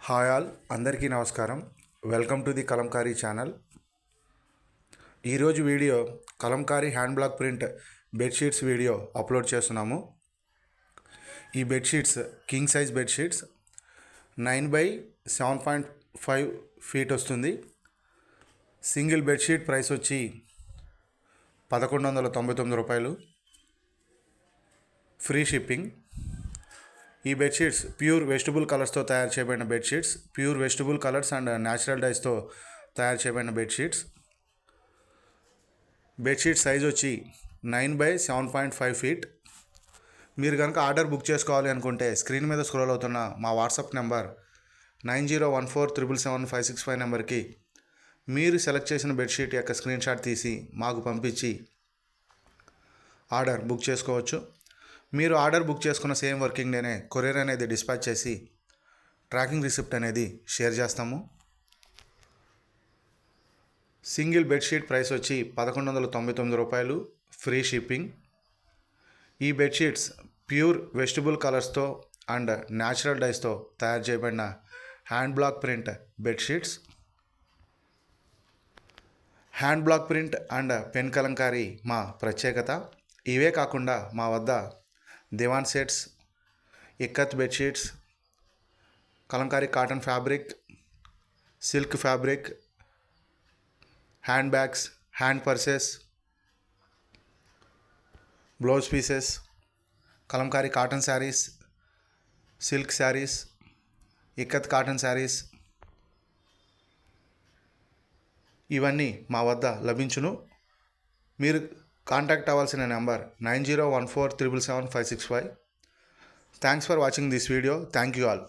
Hi all, అందరికీ నమస్కారం. Welcome to the Kalamkari channel. ఈరోజు video Kalamkari hand block print bedsheets video upload చేస్తున్నాము. ఈ bedsheets king size bedsheets 9/7.5 feet వస్తుంది. సింగిల్ బెడ్షీట్ ప్రైస్ వచ్చి 1199 రూపాయలు, ఫ్రీ షిప్పింగ్. ఈ బెడ్షీట్స్ ప్యూర్ వెజిటబుల్ కలర్స్తో తయారు చేయబడిన bedsheets, pure vegetable colours and natural డైస్తో తయారు చేయబడిన బెడ్షీట్స్. బెడ్షీట్ సైజ్ వచ్చి 9/7.5 ఫీట్. మీరు కనుక ఆర్డర్ బుక్ చేసుకోవాలి అనుకుంటే స్క్రీన్ మీద స్క్రోల్ అవుతున్న మా వాట్సాప్ నెంబర్ 9014777565 నెంబర్కి మీరు సెలెక్ట్ చేసిన బెడ్షీట్ యొక్క స్క్రీన్ షాట్ తీసి మాకు పంపించి ఆర్డర్ బుక్ చేసుకోవచ్చు. మీరు ఆర్డర్ బుక్ చేసుకున్న సేమ్ వర్కింగ్ డేనే కొరియర్ అనేది డిస్పాచ్ చేసి ట్రాకింగ్ రిసిప్ట్ అనేది షేర్ చేస్తాము. సింగిల్ బెడ్షీట్ ప్రైస్ వచ్చి 1199 రూపాయలు, ఫ్రీ షిప్పింగ్. ఈ బెడ్షీట్స్ ప్యూర్ వెజిటబుల్ కలర్స్తో అండ్ న్యాచురల్ డైస్తో తయారు చేయబడిన hand block print bedsheets. Hand block print and pen Kalamkari మా ప్రత్యేకత. ఇవే కాకుండా మా వద్ద దివాన్ sets, ikat bedsheets, Kalamkari cotton fabric, silk fabric, hand bags, hand purses, blouse pieces, Kalamkari cotton saris, silk saris, ikat cotton saris ఇవన్నీ మా వద్ద లభించును. మీరు కాంటాక్ట్ అవ్వాల్సిన number 9014777565. Thanks for watching this video. Thank you all.